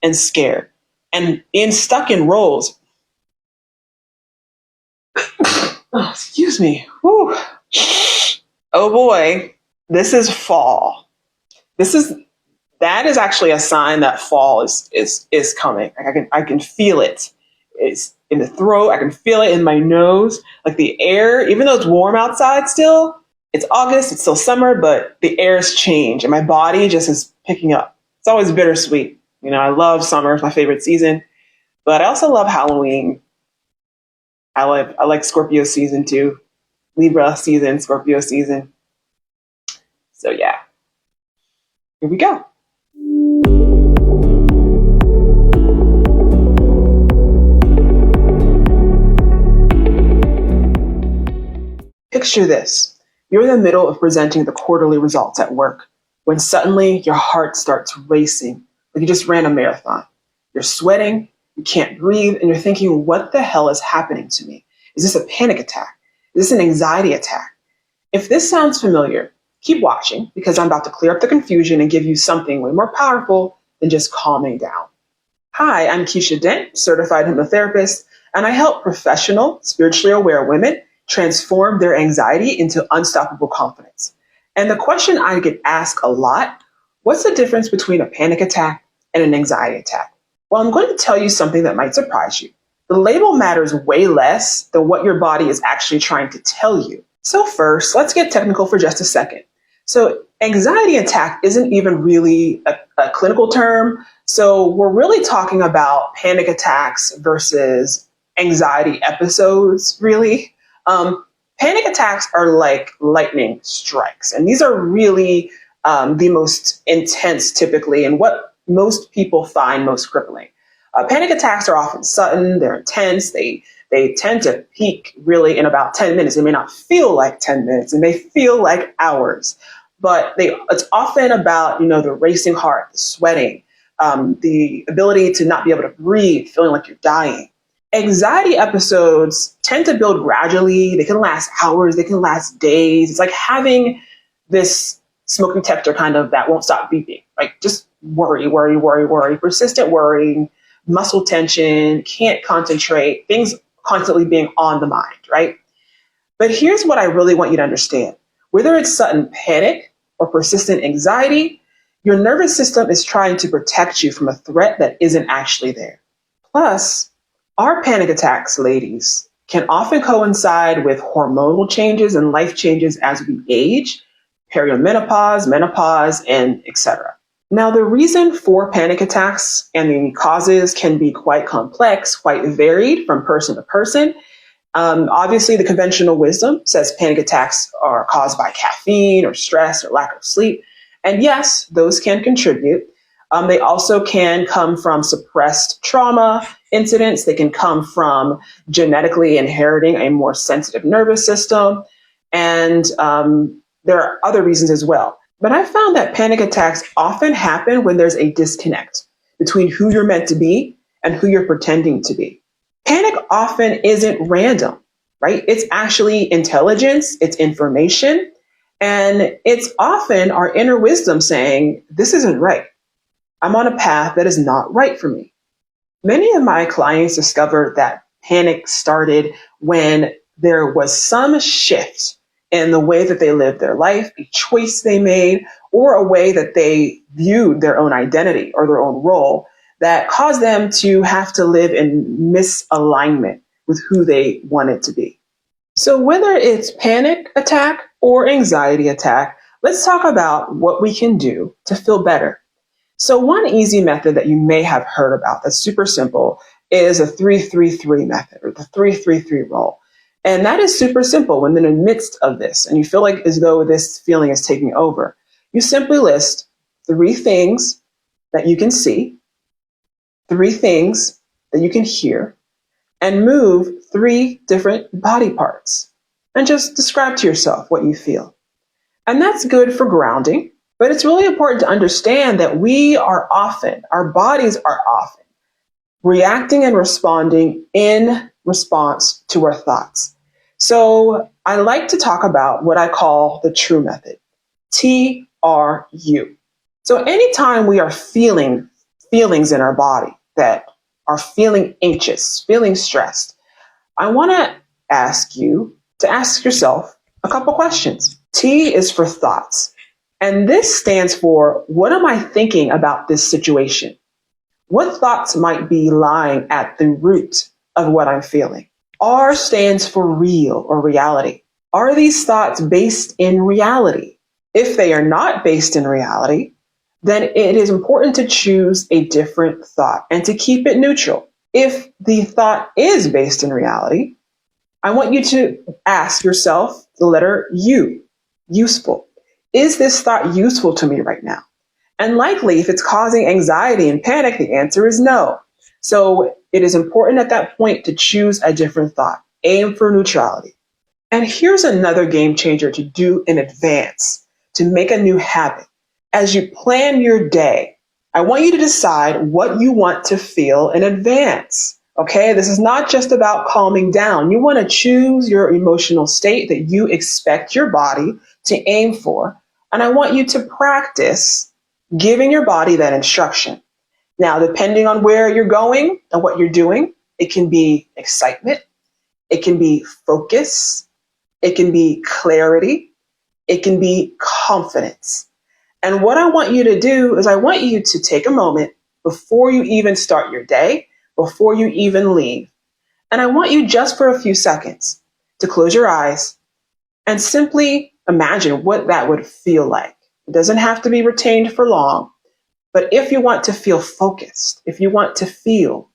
and scared and being stuck in roles. Oh, excuse me. Whew. Oh boy, this is fall. That is actually a sign that fall is coming. Like I can feel it. It's in the throat. I can feel it in my nose. Like the air, even though it's warm outside still, it's August, it's still summer, but the air's changed and my body just is picking up. It's always bittersweet. You know, I love summer, it's my favorite season, but I also love Halloween. I like Scorpio season too. Libra season, Scorpio season. So yeah, here we go. Picture this. You're in the middle of presenting the quarterly results at work when suddenly your heart starts racing like you just ran a marathon. You're sweating, you can't breathe, and you're thinking, what the hell is happening to me? Is this a panic attack? Is this an anxiety attack? If this sounds familiar, keep watching because I'm about to clear up the confusion and give you something way more powerful than just calming down. Hi, I'm Keisha Dent, certified hypnotherapist, and I help professional, spiritually aware women transform their anxiety into unstoppable confidence. And the question I get asked a lot, what's the difference between a panic attack and an anxiety attack? Well, I'm going to tell you something that might surprise you. The label matters way less than what your body is actually trying to tell you. So first, let's get technical for just a second. So anxiety attack isn't even really a clinical term. So we're really talking about panic attacks versus anxiety episodes, really. Panic attacks are like lightning strikes, and these are really the most intense typically and what most people find most crippling. Panic attacks are often sudden, they're intense, they tend to peak really in about 10 minutes. They may not feel like 10 minutes, it may feel like hours, but it's often about, the racing heart, the sweating, the ability to not be able to breathe, feeling like you're dying. Anxiety episodes tend to build gradually. They can last hours, they can last days. It's like having this smoke detector kind of that won't stop beeping. Like just worry, persistent worrying, muscle tension, can't concentrate, things constantly being on the mind, right? But here's what I really want you to understand. Whether it's sudden panic or persistent anxiety, your nervous system is trying to protect you from a threat that isn't actually there. Plus, our panic attacks, ladies, can often coincide with hormonal changes and life changes as we age, perimenopause, menopause, and etc. Now, the reason for panic attacks and the causes can be quite complex, quite varied from person to person. Obviously, the conventional wisdom says panic attacks are caused by caffeine or stress or lack of sleep. And yes, those can contribute. They also can come from suppressed trauma incidents. They can come from genetically inheriting a more sensitive nervous system. And there are other reasons as well. But I found that panic attacks often happen when there's a disconnect between who you're meant to be and who you're pretending to be. Panic often isn't random, right? It's actually intelligence, it's information, and it's often our inner wisdom saying, this isn't right. I'm on a path that is not right for me. Many of my clients discovered that panic started when there was some shift in the way that they lived their life, a choice they made, or a way that they viewed their own identity or their own role that caused them to have to live in misalignment with who they wanted to be. So whether it's panic attack or anxiety attack, let's talk about what we can do to feel better. So one easy method that you may have heard about that's super simple is a 3-3-3 method or the 3-3-3 rule. And that is super simple when in the midst of this and you feel like as though this feeling is taking over. You simply list 3 things that you can see, 3 things that you can hear, and move 3 different body parts. And just describe to yourself what you feel. And that's good for grounding. But it's really important to understand that our bodies are often reacting and responding in response to our thoughts. So I like to talk about what I call the TRU Method, TRU. So anytime we are feeling feelings in our body that are feeling anxious, feeling stressed, I want to ask you to ask yourself a couple questions. T is for thoughts. And this stands for, what am I thinking about this situation? What thoughts might be lying at the root of what I'm feeling? R stands for real or reality. Are these thoughts based in reality? If they are not based in reality, then it is important to choose a different thought and to keep it neutral. If the thought is based in reality, I want you to ask yourself the letter U, useful. Is this thought useful to me right now? And likely, if it's causing anxiety and panic, the answer is no. So it is important at that point to choose a different thought. Aim for neutrality. And here's another game changer to do in advance to make a new habit. As you plan your day, I want you to decide what you want to feel in advance. Okay, this is not just about calming down. You want to choose your emotional state that you expect your body to aim for. And I want you to practice giving your body that instruction. Now, depending on where you're going and what you're doing, it can be excitement, it can be focus, it can be clarity, it can be confidence. And what I want you to do is I want you to take a moment before you even start your day, before you even leave. And I want you just for a few seconds to close your eyes and simply imagine what that would feel like. It doesn't have to be retained for long, but if you want to feel focused, if you want to feel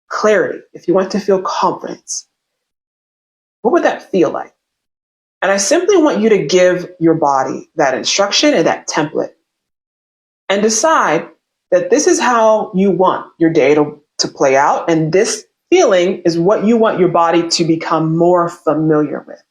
clarity, if you want to feel confidence, what would that feel like? And I simply want you to give your body that instruction and that template and decide that this is how you want your day to play out. And this feeling is what you want your body to become more familiar with.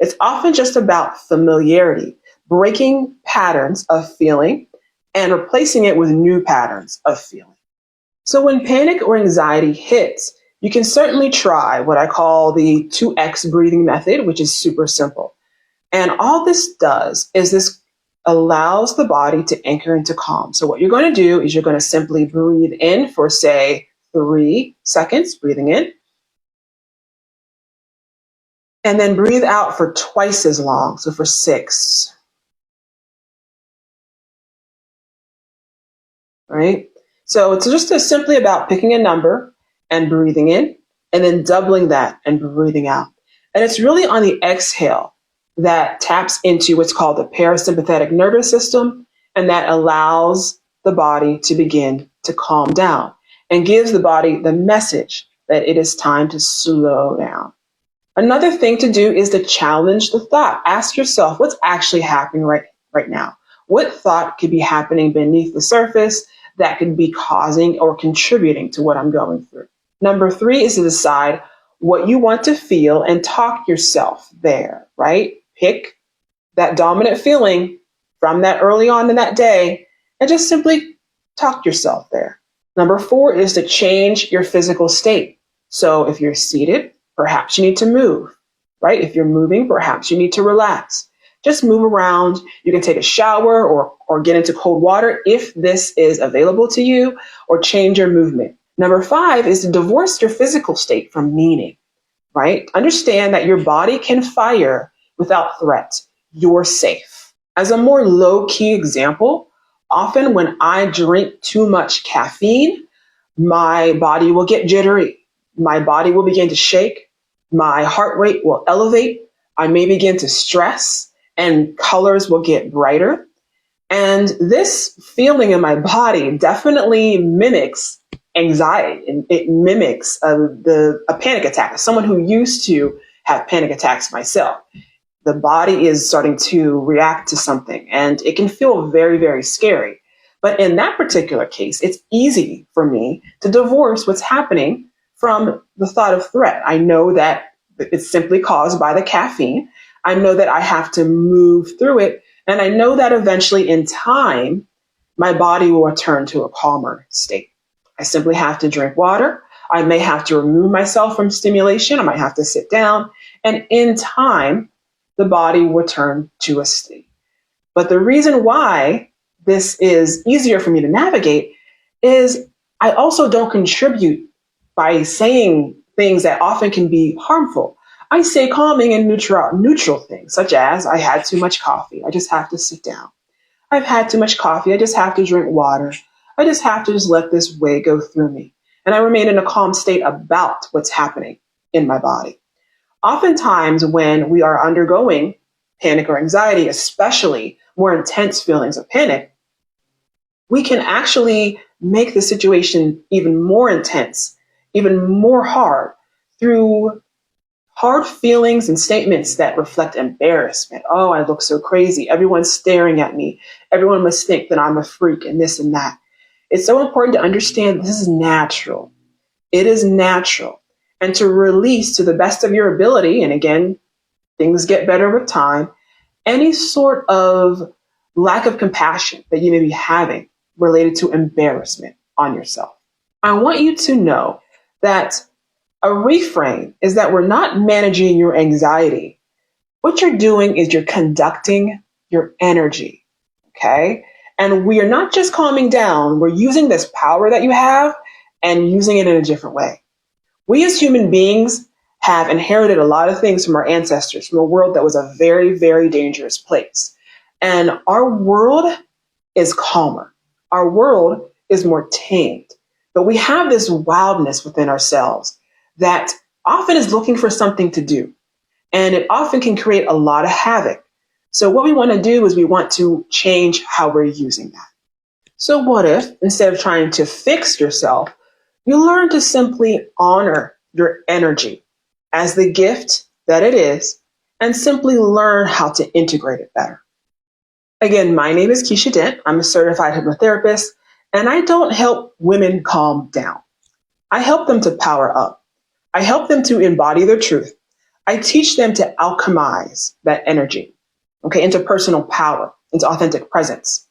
It's often just about familiarity, breaking patterns of feeling and replacing it with new patterns of feeling. So when panic or anxiety hits, you can certainly try what I call the 2X breathing method, which is super simple. And all this does is this allows the body to anchor into calm. So what you're going to do is you're going to simply breathe in for, say, 3 seconds, breathing in, and then breathe out for twice as long, so for 6. Right? So it's just simply about picking a number and breathing in, and then doubling that and breathing out. And it's really on the exhale that taps into what's called the parasympathetic nervous system, and that allows the body to begin to calm down and gives the body the message that it is time to slow down. Another thing to do is to challenge the thought. Ask yourself, what's actually happening right now? What thought could be happening beneath the surface that could be causing or contributing to what I'm going through? Number 3 is to decide what you want to feel and talk yourself there, right? Pick that dominant feeling from that early on in that day and just simply talk yourself there. Number 4 is to change your physical state. So if you're seated, perhaps you need to move, right? If you're moving, perhaps you need to relax. Just move around. You can take a shower or get into cold water if this is available to you, or change your movement. Number 5 is to divorce your physical state from meaning, right? Understand that your body can fire without threat. You're safe. As a more low-key example, often when I drink too much caffeine, my body will get jittery. My body will begin to shake. My heart rate will elevate. I may begin to stress, and colors will get brighter. And this feeling in my body definitely mimics anxiety, and it mimics a panic attack. As someone who used to have panic attacks myself, the body is starting to react to something, and it can feel very, very scary. But in that particular case, it's easy for me to divorce what's happening from the thought of threat. I know that it's simply caused by the caffeine. I know that I have to move through it. And I know that eventually in time, my body will return to a calmer state. I simply have to drink water. I may have to remove myself from stimulation. I might have to sit down. And in time, the body will return to a state. But the reason why this is easier for me to navigate is I also don't contribute by saying things that often can be harmful. I say calming and neutral things, such as I had too much coffee. I just have to sit down. I've had too much coffee. I just have to drink water. I just have to just let this wave go through me. And I remain in a calm state about what's happening in my body. Oftentimes, when we are undergoing panic or anxiety, especially more intense feelings of panic, we can actually make the situation even more intense, even more hard through hard feelings and statements that reflect embarrassment. Oh, I look so crazy. Everyone's staring at me. Everyone must think that I'm a freak and this and that. It's so important to understand this is natural. It is natural. And to release to the best of your ability, and again, things get better with time, any sort of lack of compassion that you may be having related to embarrassment on yourself. I want you to know that a reframe is that we're not managing your anxiety. What you're doing is you're conducting your energy, okay? And we are not just calming down, we're using this power that you have and using it in a different way. We as human beings have inherited a lot of things from our ancestors, from a world that was a very, very dangerous place. And our world is calmer. Our world is more tamed. But we have this wildness within ourselves that often is looking for something to do. And it often can create a lot of havoc. So what we want to do is we want to change how we're using that. So what if, instead of trying to fix yourself, you learn to simply honor your energy as the gift that it is and simply learn how to integrate it better? Again, my name is Keisha Dent. I'm a certified hypnotherapist, and I don't help women calm down. I help them to power up. I help them to embody their truth. I teach them to alchemize that energy, okay, into personal power, into authentic presence.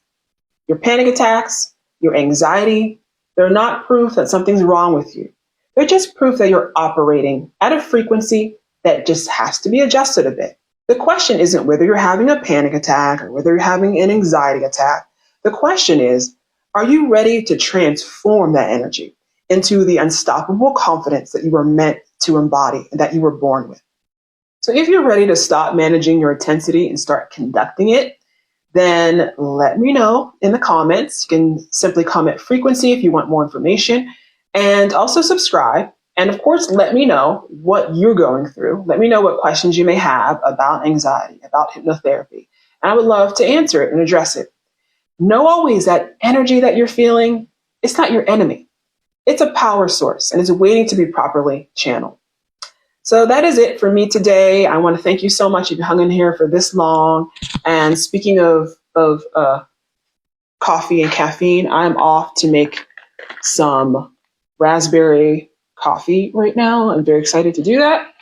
Your panic attacks, your anxiety, they're not proof that something's wrong with you. They're just proof that you're operating at a frequency that just has to be adjusted a bit. The question isn't whether you're having a panic attack or whether you're having an anxiety attack. The question is, are you ready to transform that energy into the unstoppable confidence that you were meant to embody and that you were born with? So if you're ready to stop managing your intensity and start conducting it, then let me know in the comments. You can simply comment frequency if you want more information, and also subscribe. And of course, let me know what you're going through. Let me know what questions you may have about anxiety, about hypnotherapy. And I would love to answer it and address it. Know always that energy that you're feeling, it's not your enemy. It's a power source and it's waiting to be properly channeled. So that is it for me today. I want to thank you so much if you hung in here for this long. And speaking of coffee and caffeine, I'm off to make some raspberry coffee right now. I'm very excited to do that.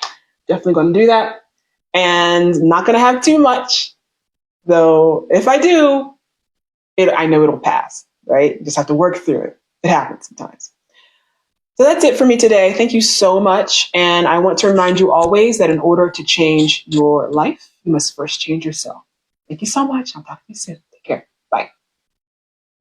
Definitely going to do that. And not going to have too much, though. If I do, I know it'll pass, right? Just have to work through it. It happens sometimes. So that's it for me today. Thank you so much. And I want to remind you always that in order to change your life, you must first change yourself. Thank you so much. I'll talk to you soon.